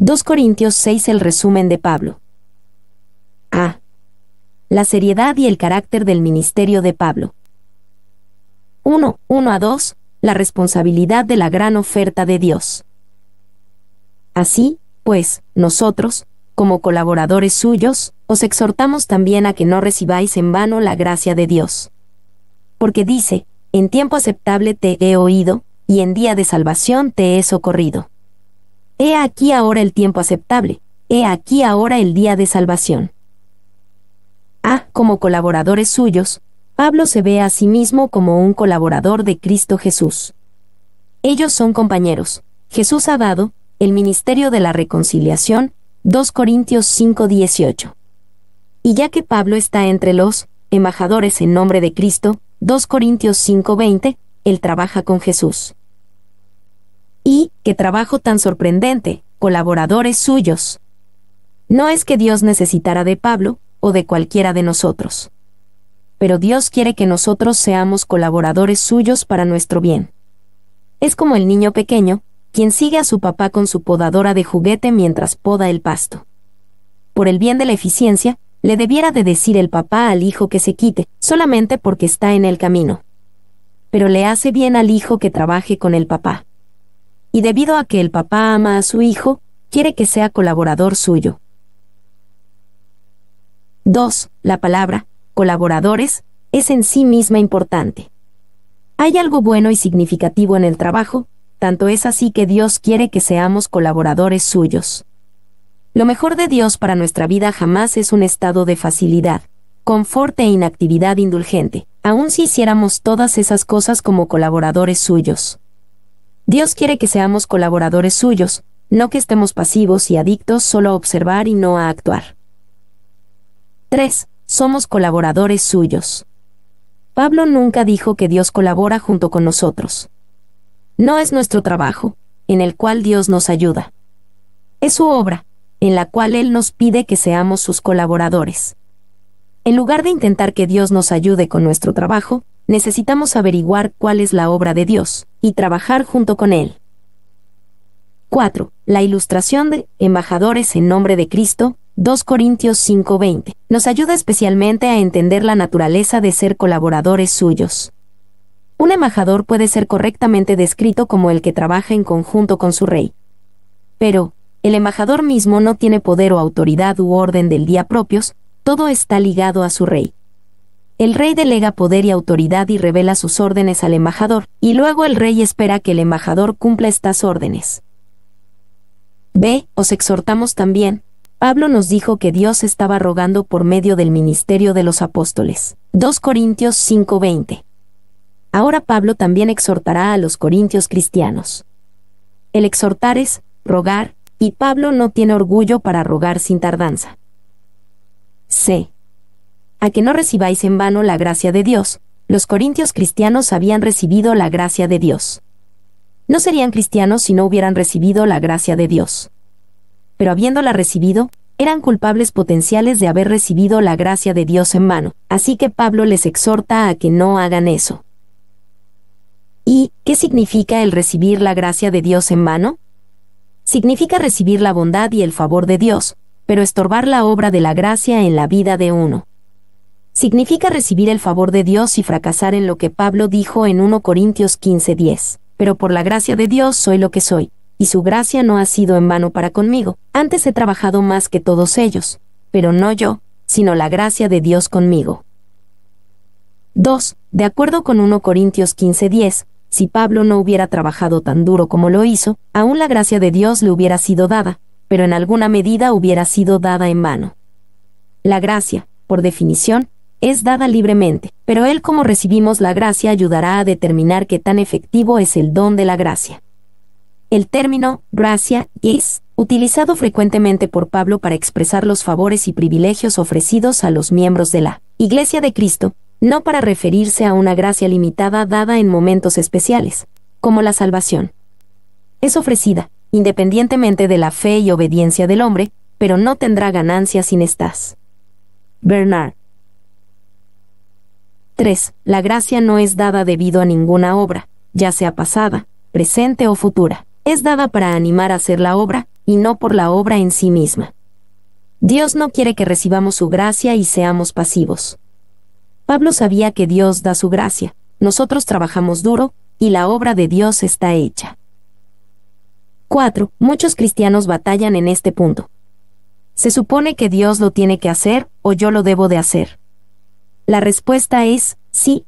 2 Corintios 6. El resumen de Pablo. A. La seriedad y el carácter del ministerio de Pablo. 1 a 2. La responsabilidad de la gran oferta de Dios. Así, pues, nosotros, como colaboradores suyos, os exhortamos también a que no recibáis en vano la gracia de Dios. Porque dice, en tiempo aceptable te he oído, y en día de salvación te he socorrido. He aquí ahora el tiempo aceptable, he aquí ahora el día de salvación. Como colaboradores suyos, Pablo se ve a sí mismo como un colaborador de Cristo Jesús. Ellos son compañeros. Jesús ha dado el ministerio de la reconciliación, 2 Corintios 5:18. Y ya que Pablo está entre los embajadores en nombre de Cristo, 2 Corintios 5:20, él trabaja con Jesús. Y, qué trabajo tan sorprendente, colaboradores suyos. No es que Dios necesitara de Pablo, o de cualquiera de nosotros. Pero Dios quiere que nosotros seamos colaboradores suyos para nuestro bien. Es como el niño pequeño, quien sigue a su papá con su podadora de juguete mientras poda el pasto. Por el bien de la eficiencia, le debiera de decir el papá al hijo que se quite, solamente porque está en el camino. Pero le hace bien al hijo que trabaje con el papá. Y debido a que el papá ama a su hijo, quiere que sea colaborador suyo. 2. La palabra, colaboradores, es en sí misma importante. Hay algo bueno y significativo en el trabajo, tanto es así que Dios quiere que seamos colaboradores suyos. Lo mejor de Dios para nuestra vida jamás es un estado de facilidad, confort e inactividad indulgente, aun si hiciéramos todas esas cosas como colaboradores suyos. Dios quiere que seamos colaboradores suyos, no que estemos pasivos y adictos solo a observar y no a actuar. 3. Somos colaboradores suyos. Pablo nunca dijo que Dios colabora junto con nosotros. No es nuestro trabajo, en el cual Dios nos ayuda. Es su obra, en la cual Él nos pide que seamos sus colaboradores. En lugar de intentar que Dios nos ayude con nuestro trabajo, necesitamos averiguar cuál es la obra de Dios, y trabajar junto con Él. 4. La ilustración de embajadores en nombre de Cristo, 2 Corintios 5:20, nos ayuda especialmente a entender la naturaleza de ser colaboradores suyos. Un embajador puede ser correctamente descrito como el que trabaja en conjunto con su rey. Pero, el embajador mismo no tiene poder o autoridad u orden del día propios, todo está ligado a su rey. El rey delega poder y autoridad y revela sus órdenes al embajador, y luego el rey espera que el embajador cumpla estas órdenes. B. Os exhortamos también. Pablo nos dijo que Dios estaba rogando por medio del ministerio de los apóstoles. 2 Corintios 5:20. Ahora Pablo también exhortará a los corintios cristianos. El exhortar es rogar, y Pablo no tiene orgullo para rogar sin tardanza. C. A que no recibáis en vano la gracia de Dios. Los corintios cristianos habían recibido la gracia de Dios. No serían cristianos si no hubieran recibido la gracia de Dios. Pero habiéndola recibido, eran culpables potenciales de haber recibido la gracia de Dios en vano, así que Pablo les exhorta a que no hagan eso. ¿Y qué significa el recibir la gracia de Dios en vano? Significa recibir la bondad y el favor de Dios, pero estorbar la obra de la gracia en la vida de uno. Significa recibir el favor de Dios y fracasar en lo que Pablo dijo en 1 Corintios 15:10. Pero por la gracia de Dios soy lo que soy, y su gracia no ha sido en vano para conmigo. Antes he trabajado más que todos ellos, pero no yo, sino la gracia de Dios conmigo. 2. De acuerdo con 1 Corintios 15:10, si Pablo no hubiera trabajado tan duro como lo hizo, aún la gracia de Dios le hubiera sido dada, pero en alguna medida hubiera sido dada en vano. La gracia, por definición, es dada libremente, pero Él como recibimos la gracia ayudará a determinar qué tan efectivo es el don de la gracia. El término gracia es utilizado frecuentemente por Pablo para expresar los favores y privilegios ofrecidos a los miembros de la Iglesia de Cristo, no para referirse a una gracia limitada dada en momentos especiales, como la salvación. Es ofrecida, independientemente de la fe y obediencia del hombre, pero no tendrá ganancia sin estas. Bernard. 3. La gracia no es dada debido a ninguna obra, ya sea pasada, presente o futura. Es dada para animar a hacer la obra, y no por la obra en sí misma. Dios no quiere que recibamos su gracia y seamos pasivos. Pablo sabía que Dios da su gracia, nosotros trabajamos duro, y la obra de Dios está hecha. 4. Muchos cristianos batallan en este punto. ¿Se supone que Dios lo tiene que hacer o yo lo debo de hacer? La respuesta es sí.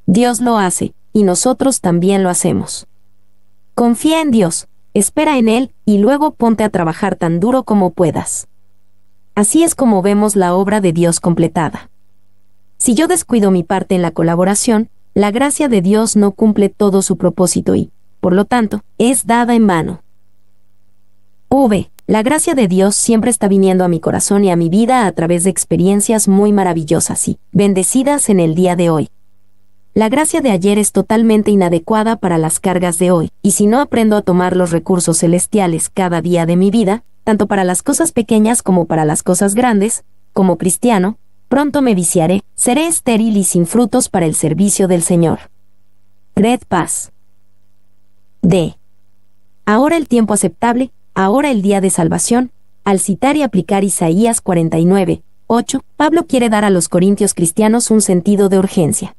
Dios lo hace, y nosotros también lo hacemos. Confía en Dios, espera en Él, y luego ponte a trabajar tan duro como puedas. Así es como vemos la obra de Dios completada. Si yo descuido mi parte en la colaboración, la gracia de Dios no cumple todo su propósito y, por lo tanto, es dada en vano. La gracia de Dios siempre está viniendo a mi corazón y a mi vida a través de experiencias muy maravillosas y bendecidas en el día de hoy. La gracia de ayer es totalmente inadecuada para las cargas de hoy, y si no aprendo a tomar los recursos celestiales cada día de mi vida, tanto para las cosas pequeñas como para las cosas grandes, como cristiano, pronto me viciaré, seré estéril y sin frutos para el servicio del Señor. Red Paz. D. Ahora el tiempo aceptable, ahora el día de salvación. Al citar y aplicar Isaías 49:8, Pablo quiere dar a los corintios cristianos un sentido de urgencia.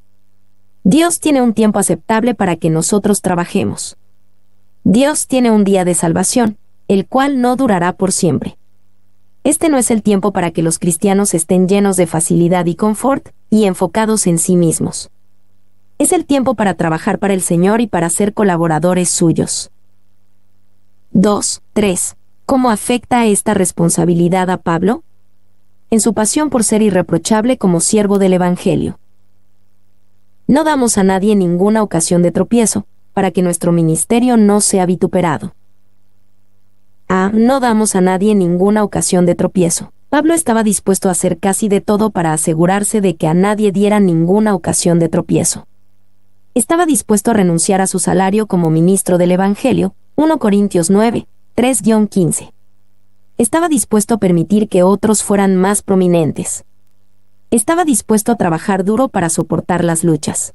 Dios tiene un tiempo aceptable para que nosotros trabajemos. Dios tiene un día de salvación, el cual no durará por siempre. Este no es el tiempo para que los cristianos estén llenos de facilidad y confort, y enfocados en sí mismos. Es el tiempo para trabajar para el Señor y para ser colaboradores suyos. 2.3. ¿Cómo afecta esta responsabilidad a Pablo? En su pasión por ser irreprochable como siervo del Evangelio. No damos a nadie ninguna ocasión de tropiezo, para que nuestro ministerio no sea vituperado. No damos a nadie ninguna ocasión de tropiezo. Pablo estaba dispuesto a hacer casi de todo para asegurarse de que a nadie diera ninguna ocasión de tropiezo. Estaba dispuesto a renunciar a su salario como ministro del Evangelio, 1 Corintios 9, 3-15. Estaba dispuesto a permitir que otros fueran más prominentes. Estaba dispuesto a trabajar duro para soportar las luchas.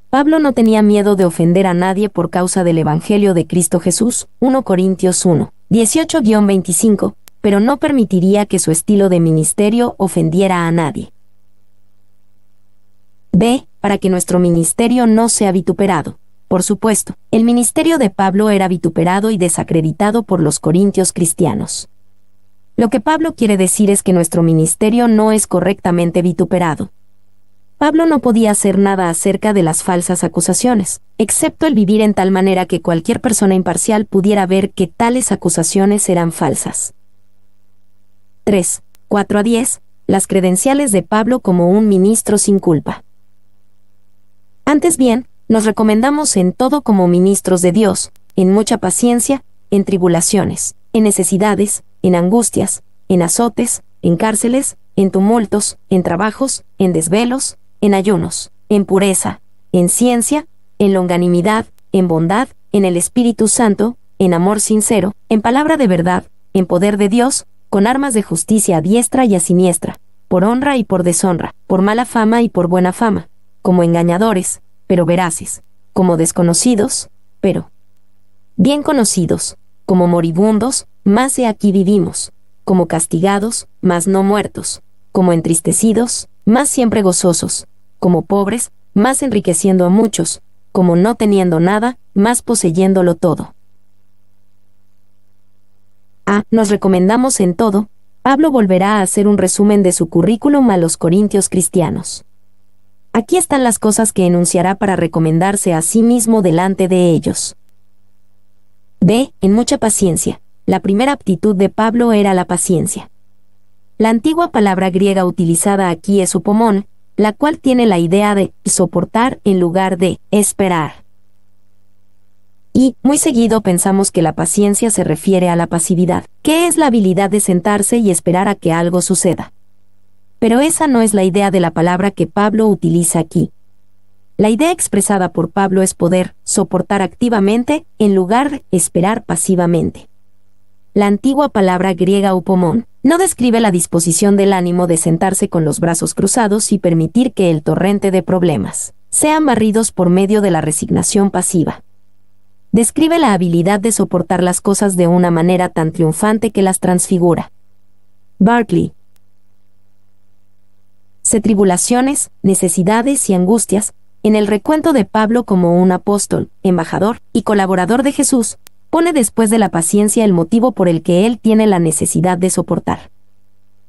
Pablo no tenía miedo de ofender a nadie por causa del Evangelio de Cristo Jesús, 1 Corintios 1, 18-25, pero no permitiría que su estilo de ministerio ofendiera a nadie. B. Para que nuestro ministerio no sea vituperado. Por supuesto, el ministerio de Pablo era vituperado y desacreditado por los corintios cristianos. Lo que Pablo quiere decir es que nuestro ministerio no es correctamente vituperado. Pablo no podía hacer nada acerca de las falsas acusaciones, excepto el vivir en tal manera que cualquier persona imparcial pudiera ver que tales acusaciones eran falsas. 3. 4-10. Las credenciales de Pablo como un ministro sin culpa. Antes bien, nos recomendamos en todo como ministros de Dios, en mucha paciencia, en tribulaciones, en necesidades, en angustias, en azotes, en cárceles, en tumultos, en trabajos, en desvelos, en ayunos, en pureza, en ciencia, en longanimidad, en bondad, en el Espíritu Santo, en amor sincero, en palabra de verdad, en poder de Dios, con armas de justicia a diestra y a siniestra, por honra y por deshonra, por mala fama y por buena fama, como engañadores, pero veraces, como desconocidos, pero bien conocidos, como moribundos, mas he aquí vivimos, como castigados, mas no muertos, como entristecidos, mas siempre gozosos, como pobres, mas enriqueciendo a muchos, como no teniendo nada, mas poseyéndolo todo. Nos recomendamos en todo. Pablo volverá a hacer un resumen de su currículum a los corintios cristianos. Aquí están las cosas que enunciará para recomendarse a sí mismo delante de ellos. B. En mucha paciencia. La primera aptitud de Pablo era la paciencia. La antigua palabra griega utilizada aquí es upomón, la cual tiene la idea de soportar en lugar de esperar. Y, muy seguido pensamos que la paciencia se refiere a la pasividad, que es la habilidad de sentarse y esperar a que algo suceda. Pero esa no es la idea de la palabra que Pablo utiliza aquí. La idea expresada por Pablo es poder soportar activamente en lugar de esperar pasivamente. La antigua palabra griega upomón no describe la disposición del ánimo de sentarse con los brazos cruzados y permitir que el torrente de problemas sean barridos por medio de la resignación pasiva. describe la habilidad de soportar las cosas de una manera tan triunfante que las transfigura. Barclay. Tribulaciones, necesidades y angustias, en el recuento de Pablo como un apóstol, embajador y colaborador de Jesús, pone después de la paciencia el motivo por el que él tiene la necesidad de soportar.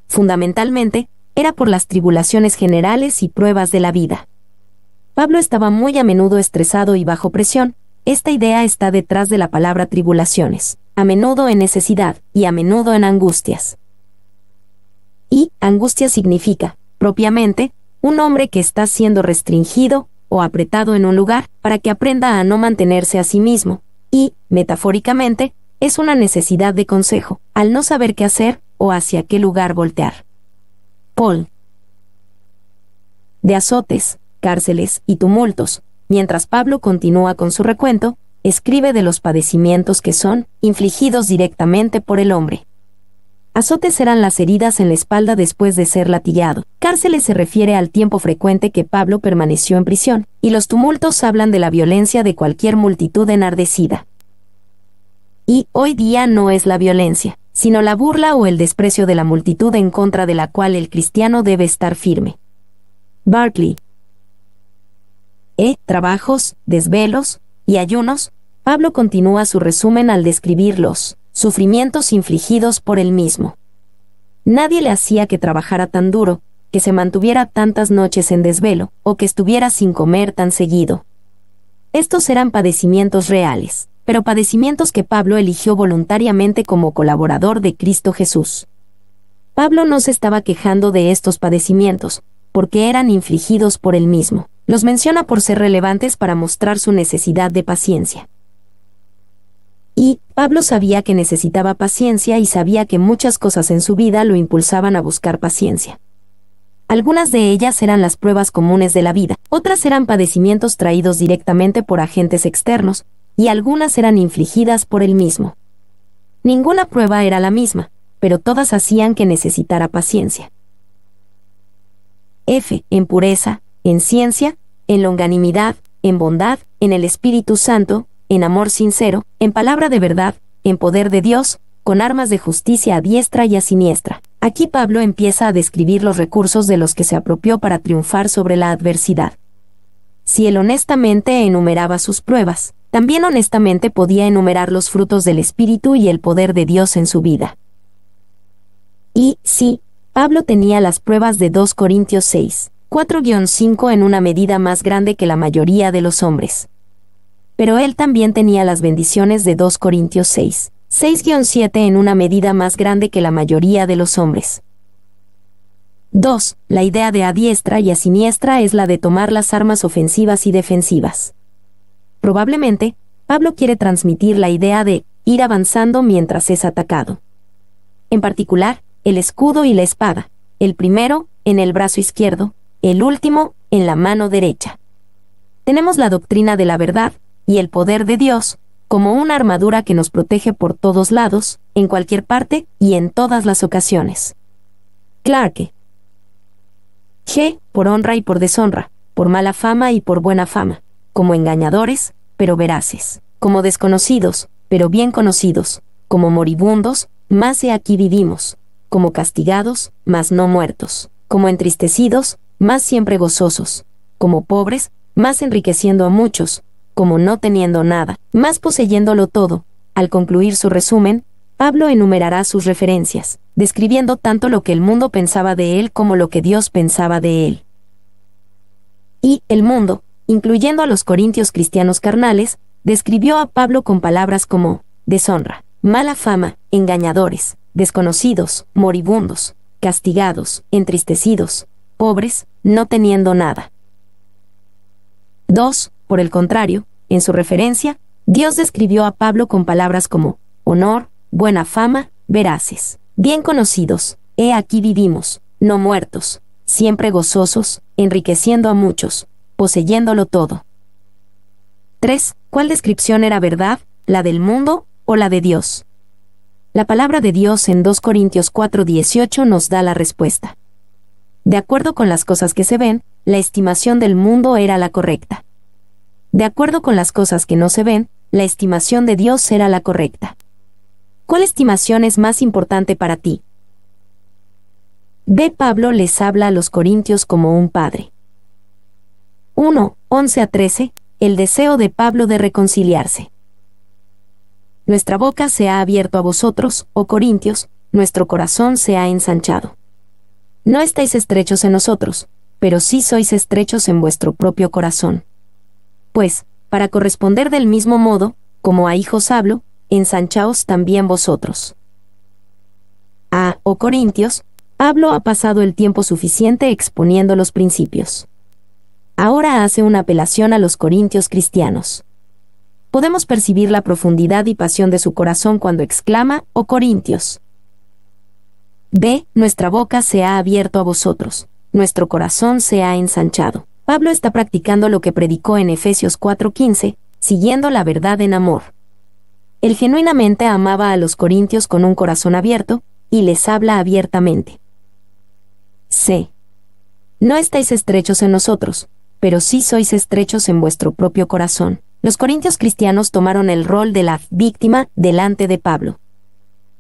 Fundamentalmente, era por las tribulaciones generales y pruebas de la vida. Pablo estaba muy a menudo estresado y bajo presión. Esta idea está detrás de la palabra tribulaciones, a menudo en necesidad y a menudo en angustias. Y angustia significa, propiamente, un hombre que está siendo restringido o apretado en un lugar para que aprenda a no mantenerse a sí mismo, y, metafóricamente, es una necesidad de consejo, al no saber qué hacer o hacia qué lugar voltear. Paul. De azotes, cárceles y tumultos, mientras Pablo continúa con su recuento, escribe de los padecimientos que son infligidos directamente por el hombre. Azotes eran las heridas en la espalda después de ser latigado. Cárceles se refiere al tiempo frecuente que Pablo permaneció en prisión, y los tumultos hablan de la violencia de cualquier multitud enardecida. Y hoy día no es la violencia, sino la burla o el desprecio de la multitud en contra de la cual el cristiano debe estar firme. Barclay. Trabajos, desvelos y ayunos. Pablo continúa su resumen al describir los sufrimientos infligidos por él mismo. Nadie le hacía que trabajara tan duro, que se mantuviera tantas noches en desvelo, o que estuviera sin comer tan seguido. Estos eran padecimientos reales, pero padecimientos que Pablo eligió voluntariamente como colaborador de Cristo Jesús. Pablo no se estaba quejando de estos padecimientos, porque eran infligidos por él mismo. Los menciona por ser relevantes para mostrar su necesidad de paciencia. Y Pablo sabía que necesitaba paciencia y sabía que muchas cosas en su vida lo impulsaban a buscar paciencia. Algunas de ellas eran las pruebas comunes de la vida, otras eran padecimientos traídos directamente por agentes externos, y algunas eran infligidas por él mismo. Ninguna prueba era la misma, pero todas hacían que necesitara paciencia. En pureza, en ciencia, en longanimidad, en bondad, en el Espíritu Santo, en amor sincero, en palabra de verdad, en poder de Dios, con armas de justicia a diestra y a siniestra. Aquí Pablo empieza a describir los recursos de los que se apropió para triunfar sobre la adversidad. Si él honestamente enumeraba sus pruebas, también honestamente podía enumerar los frutos del Espíritu y el poder de Dios en su vida. Y, sí, Pablo tenía las pruebas de 2 Corintios 6, 4-5 en una medida más grande que la mayoría de los hombres. Pero él también tenía las bendiciones de 2 Corintios 6, 6-7 en una medida más grande que la mayoría de los hombres. 2. La idea de a diestra y a siniestra es la de tomar las armas ofensivas y defensivas. Probablemente, Pablo quiere transmitir la idea de ir avanzando mientras es atacado. En particular, el escudo y la espada, el primero en el brazo izquierdo, el último en la mano derecha. Tenemos la doctrina de la verdad y el poder de Dios como una armadura que nos protege por todos lados, en cualquier parte y en todas las ocasiones. Clarke. Por honra y por deshonra, por mala fama y por buena fama, como engañadores, pero veraces, como desconocidos, pero bien conocidos, como moribundos, mas he aquí vivimos, como castigados, mas no muertos, como entristecidos, mas siempre gozosos, como pobres, mas enriqueciendo a muchos, como no teniendo nada, mas poseyéndolo todo. Al concluir su resumen, Pablo enumerará sus referencias, describiendo tanto lo que el mundo pensaba de él como lo que Dios pensaba de él. Y el mundo, incluyendo a los corintios cristianos carnales, describió a Pablo con palabras como deshonra, mala fama, engañadores, desconocidos, moribundos, castigados, entristecidos, pobres, no teniendo nada. 2. Por el contrario, en su referencia, Dios describió a Pablo con palabras como honor, buena fama, veraces, bien conocidos, he aquí vivimos, no muertos, siempre gozosos, enriqueciendo a muchos, poseyéndolo todo. 3. ¿Cuál descripción era verdad, la del mundo o la de Dios? La palabra de Dios en 2 Corintios 4:18 nos da la respuesta. De acuerdo con las cosas que se ven, la estimación del mundo era la correcta. De acuerdo con las cosas que no se ven, la estimación de Dios era la correcta. ¿Cuál estimación es más importante para ti? B. Pablo les habla a los corintios como un padre. 1, 11 a 13, el deseo de Pablo de reconciliarse. Nuestra boca se ha abierto a vosotros, oh corintios, nuestro corazón se ha ensanchado. No estáis estrechos en nosotros, pero sí sois estrechos en vuestro propio corazón. Pues, para corresponder del mismo modo, como a hijos hablo, ensanchaos también vosotros. Oh corintios, Pablo ha pasado el tiempo suficiente exponiendo los principios. Ahora hace una apelación a los corintios cristianos. Podemos percibir la profundidad y pasión de su corazón cuando exclama, oh corintios. B. Nuestra boca se ha abierto a vosotros, nuestro corazón se ha ensanchado. Pablo está practicando lo que predicó en Efesios 4:15, siguiendo la verdad en amor. Él genuinamente amaba a los corintios con un corazón abierto, y les habla abiertamente. C. No estáis estrechos en nosotros, pero sí sois estrechos en vuestro propio corazón. Los corintios cristianos tomaron el rol de la víctima delante de Pablo.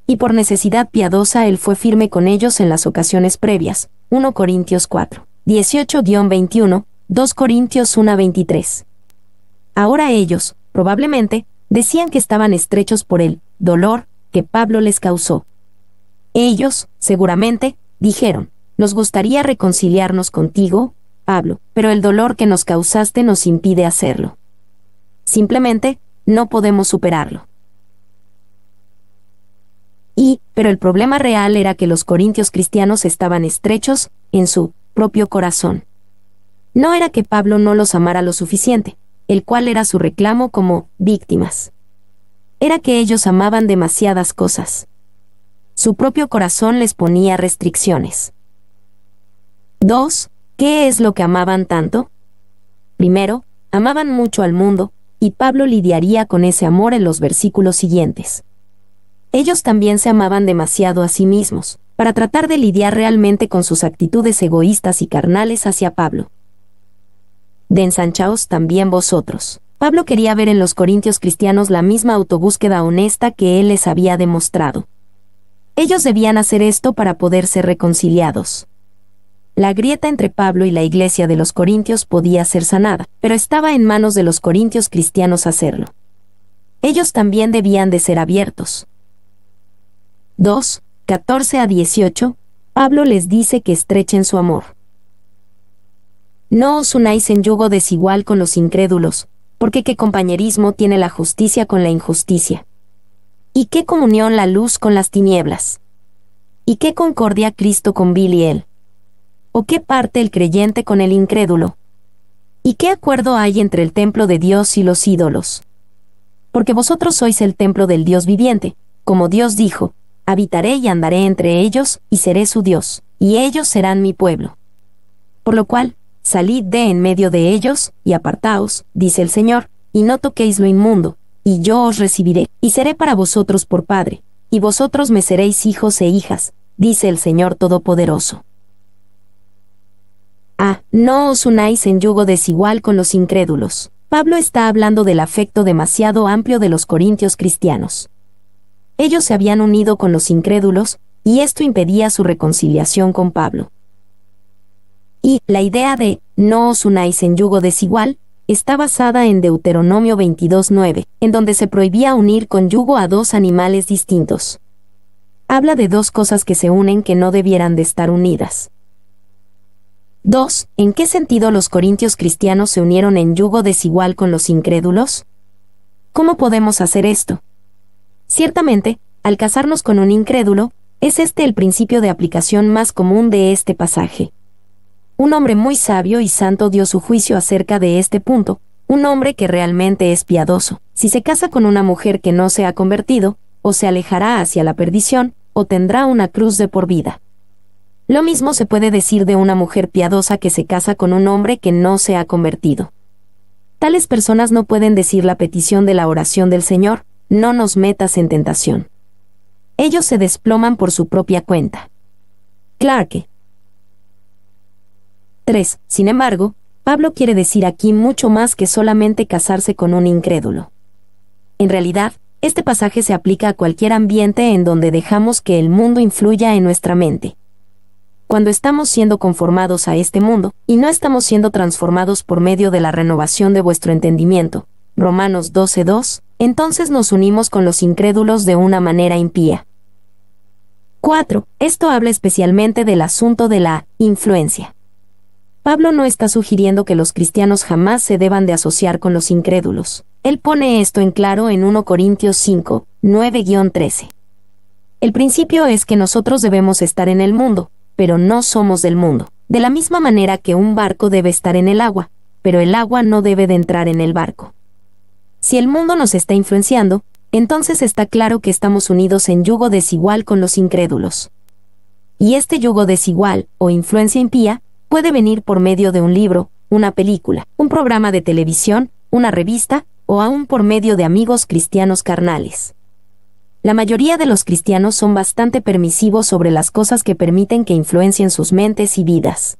Y por necesidad piadosa él fue firme con ellos en las ocasiones previas. 1 Corintios 4, 18-21, 2 Corintios 1:23. Ahora ellos, probablemente, decían que estaban estrechos por el dolor que Pablo les causó. Ellos, seguramente, dijeron, nos gustaría reconciliarnos contigo, Pablo, pero el dolor que nos causaste nos impide hacerlo. Simplemente, no podemos superarlo. Pero el problema real era que los corintios cristianos estaban estrechos en su propio corazón. No era que Pablo no los amara lo suficiente, el cual era su reclamo como víctimas. Era que ellos amaban demasiadas cosas. Su propio corazón les ponía restricciones. 2. ¿Qué es lo que amaban tanto? Primero, amaban mucho al mundo, y Pablo lidiaría con ese amor en los versículos siguientes. Ellos también se amaban demasiado a sí mismos, para tratar de lidiar realmente con sus actitudes egoístas y carnales hacia Pablo. De ensanchaos también vosotros. Pablo quería ver en los corintios cristianos la misma autobúsqueda honesta que él les había demostrado. Ellos debían hacer esto para poder ser reconciliados. La grieta entre Pablo y la iglesia de los corintios podía ser sanada, pero estaba en manos de los corintios cristianos hacerlo. Ellos también debían de ser abiertos. 2, 14-18, Pablo les dice que estrechen su amor. No os unáis en yugo desigual con los incrédulos, porque qué compañerismo tiene la justicia con la injusticia. ¿Y qué comunión la luz con las tinieblas? ¿Y qué concordia Cristo con Belial? ¿O qué parte el creyente con el incrédulo? ¿Y qué acuerdo hay entre el templo de Dios y los ídolos? Porque vosotros sois el templo del Dios viviente, como Dios dijo, habitaré y andaré entre ellos, y seré su Dios, y ellos serán mi pueblo. Por lo cual, salid de en medio de ellos, y apartaos, dice el Señor, y no toquéis lo inmundo, y yo os recibiré, y seré para vosotros por Padre, y vosotros me seréis hijos e hijas, dice el Señor Todopoderoso. No os unáis en yugo desigual con los incrédulos. Pablo está hablando del afecto demasiado amplio de los corintios cristianos. Ellos se habían unido con los incrédulos, y esto impedía su reconciliación con Pablo. Y la idea de no os unáis en yugo desigual está basada en Deuteronomio 22:9, en donde se prohibía unir con yugo a dos animales distintos. Habla de dos cosas que se unen que no debieran de estar unidas. 2. ¿En qué sentido los corintios cristianos se unieron en yugo desigual con los incrédulos? ¿Cómo podemos hacer esto? Ciertamente, al casarnos con un incrédulo, es este el principio de aplicación más común de este pasaje. Un hombre muy sabio y santo dio su juicio acerca de este punto, un hombre que realmente es piadoso. Si se casa con una mujer que no se ha convertido, o se alejará hacia la perdición, o tendrá una cruz de por vida. Lo mismo se puede decir de una mujer piadosa que se casa con un hombre que no se ha convertido. Tales personas no pueden decir la petición de la oración del Señor, no nos metas en tentación. Ellos se desploman por su propia cuenta. Clarke. 3. Sin embargo, Pablo quiere decir aquí mucho más que solamente casarse con un incrédulo. En realidad, este pasaje se aplica a cualquier ambiente en donde dejamos que el mundo influya en nuestra mente. Cuando estamos siendo conformados a este mundo, y no estamos siendo transformados por medio de la renovación de vuestro entendimiento, Romanos 12:2, entonces nos unimos con los incrédulos de una manera impía. 4. Esto habla especialmente del asunto de la influencia. Pablo no está sugiriendo que los cristianos jamás se deban de asociar con los incrédulos. Él pone esto en claro en 1 Corintios 5, 9-13. El principio es que nosotros debemos estar en el mundo, pero no somos del mundo. De la misma manera que un barco debe estar en el agua, pero el agua no debe de entrar en el barco. Si el mundo nos está influenciando, entonces está claro que estamos unidos en yugo desigual con los incrédulos. Y este yugo desigual, o influencia impía, puede venir por medio de un libro, una película, un programa de televisión, una revista, o aún por medio de amigos cristianos carnales. La mayoría de los cristianos son bastante permisivos sobre las cosas que permiten que influencien sus mentes y vidas.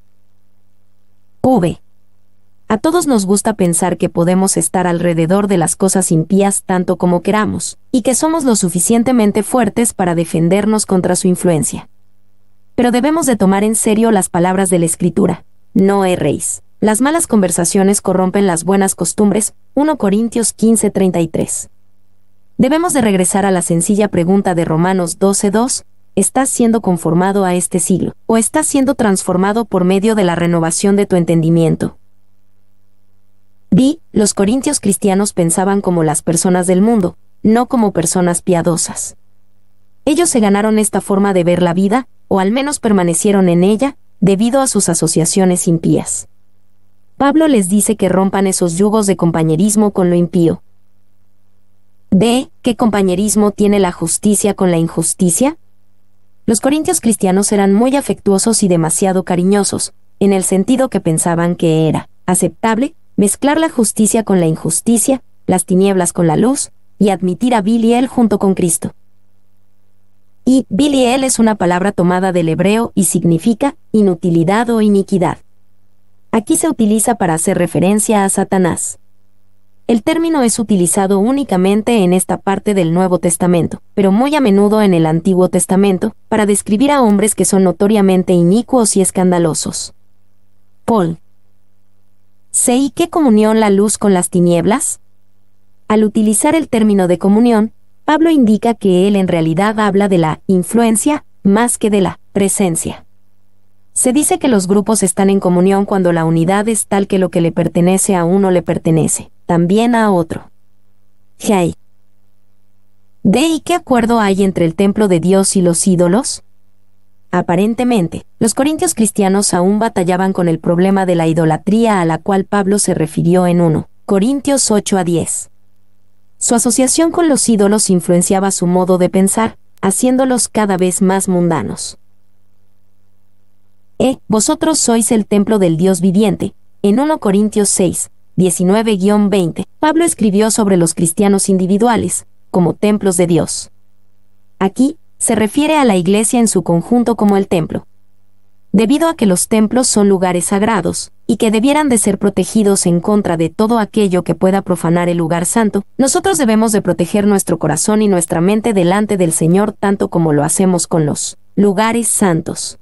A todos nos gusta pensar que podemos estar alrededor de las cosas impías tanto como queramos, y que somos lo suficientemente fuertes para defendernos contra su influencia. Pero debemos de tomar en serio las palabras de la Escritura: no erréis. Las malas conversaciones corrompen las buenas costumbres, 1 Corintios 15:33. Debemos de regresar a la sencilla pregunta de Romanos 12:2, ¿estás siendo conformado a este siglo, o estás siendo transformado por medio de la renovación de tu entendimiento? Los corintios cristianos pensaban como las personas del mundo, no como personas piadosas. Ellos se ganaron esta forma de ver la vida, o al menos permanecieron en ella, debido a sus asociaciones impías. Pablo les dice que rompan esos yugos de compañerismo con lo impío. ¿Qué compañerismo tiene la justicia con la injusticia? Los corintios cristianos eran muy afectuosos y demasiado cariñosos, en el sentido que pensaban que era aceptable mezclar la justicia con la injusticia, las tinieblas con la luz, y admitir a Belial junto con Cristo. Y Belial es una palabra tomada del hebreo y significa inutilidad o iniquidad. Aquí se utiliza para hacer referencia a Satanás. El término es utilizado únicamente en esta parte del Nuevo Testamento, pero muy a menudo en el Antiguo Testamento, para describir a hombres que son notoriamente inicuos y escandalosos. ¿Y qué comunión la luz con las tinieblas? Al utilizar el término de comunión, Pablo indica que él en realidad habla de la influencia más que de la presencia. Se dice que los grupos están en comunión cuando la unidad es tal que lo que le pertenece a uno le pertenece también a otro. ¿Y qué acuerdo hay entre el templo de Dios y los ídolos? Aparentemente, los corintios cristianos aún batallaban con el problema de la idolatría a la cual Pablo se refirió en 1 Corintios 8-10. Su asociación con los ídolos influenciaba su modo de pensar, haciéndolos cada vez más mundanos. Vosotros sois el templo del Dios viviente. En 1 Corintios 6, 19-20, Pablo escribió sobre los cristianos individuales, como templos de Dios. Aquí, se refiere a la iglesia en su conjunto como el templo. Debido a que los templos son lugares sagrados, y que debieran de ser protegidos en contra de todo aquello que pueda profanar el lugar santo, nosotros debemos de proteger nuestro corazón y nuestra mente delante del Señor tanto como lo hacemos con los lugares santos.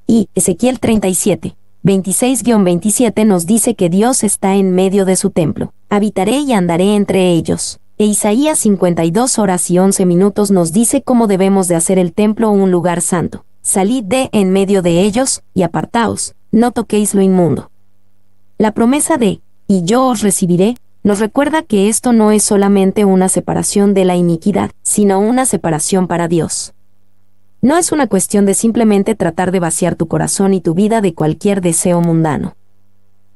Y Ezequiel 37, 26-27 nos dice que Dios está en medio de su templo. Habitaré y andaré entre ellos. Isaías 52 horas y 11 minutos nos dice cómo debemos de hacer el templo un lugar santo. Salid de en medio de ellos, y apartaos, no toquéis lo inmundo. La promesa de, y yo os recibiré, nos recuerda que esto no es solamente una separación de la iniquidad, sino una separación para Dios. No es una cuestión de simplemente tratar de vaciar tu corazón y tu vida de cualquier deseo mundano.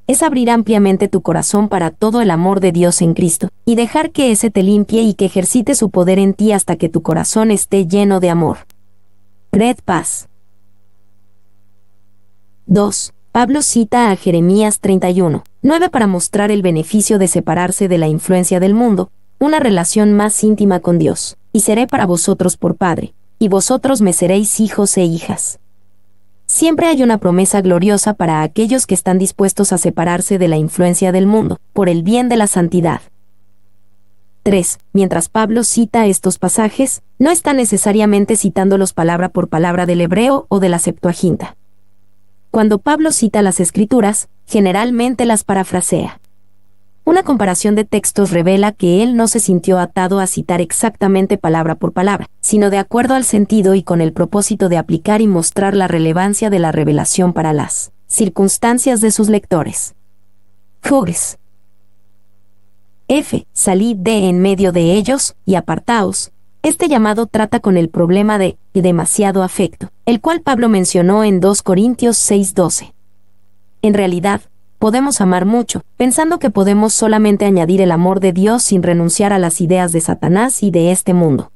Es abrir ampliamente tu corazón para todo el amor de Dios en Cristo, y dejar que ese te limpie y que ejercite su poder en ti hasta que tu corazón esté lleno de amor. Paz. 2. Pablo cita a Jeremías 31:9 para mostrar el beneficio de separarse de la influencia del mundo, una relación más íntima con Dios. Y seré para vosotros por padre, y vosotros me seréis hijos e hijas. Siempre hay una promesa gloriosa para aquellos que están dispuestos a separarse de la influencia del mundo, por el bien de la santidad. 3. Mientras Pablo cita estos pasajes, no está necesariamente citándolos palabra por palabra del hebreo o de la Septuaginta. Cuando Pablo cita las Escrituras, generalmente las parafrasea. Una comparación de textos revela que él no se sintió atado a citar exactamente palabra por palabra, sino de acuerdo al sentido y con el propósito de aplicar y mostrar la relevancia de la revelación para las circunstancias de sus lectores. Hughes. F. Salid de en medio de ellos, y apartaos. Este llamado trata con el problema de demasiado afecto, el cual Pablo mencionó en 2 Corintios 6:12. En realidad, podemos amar mucho, pensando que podemos solamente añadir el amor de Dios sin renunciar a las ideas de Satanás y de este mundo.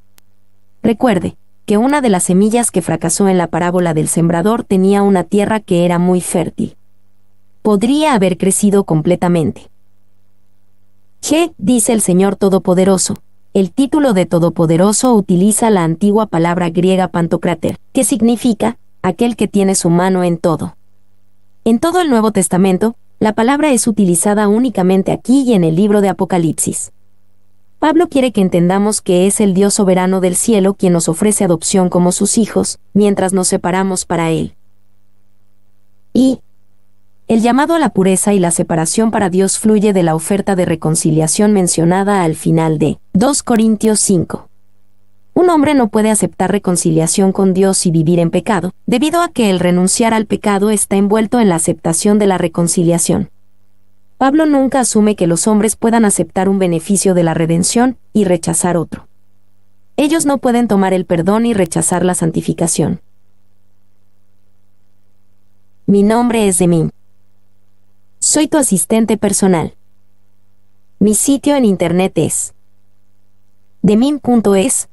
Recuerde que una de las semillas que fracasó en la parábola del sembrador tenía una tierra que era muy fértil. Podría haber crecido completamente. Dice el Señor Todopoderoso. El título de Todopoderoso utiliza la antigua palabra griega pantocrátor, que significa aquel que tiene su mano en todo. En todo el Nuevo Testamento, la palabra es utilizada únicamente aquí y en el libro de Apocalipsis. Pablo quiere que entendamos que es el Dios soberano del cielo quien nos ofrece adopción como sus hijos, mientras nos separamos para Él. Y el llamado a la pureza y la separación para Dios fluye de la oferta de reconciliación mencionada al final de 2 Corintios 5. Un hombre no puede aceptar reconciliación con Dios y vivir en pecado, debido a que el renunciar al pecado está envuelto en la aceptación de la reconciliación. Pablo nunca asume que los hombres puedan aceptar un beneficio de la redención y rechazar otro. Ellos no pueden tomar el perdón y rechazar la santificación. Mi nombre es Demim. Soy tu asistente personal. Mi sitio en internet es demim.es.tl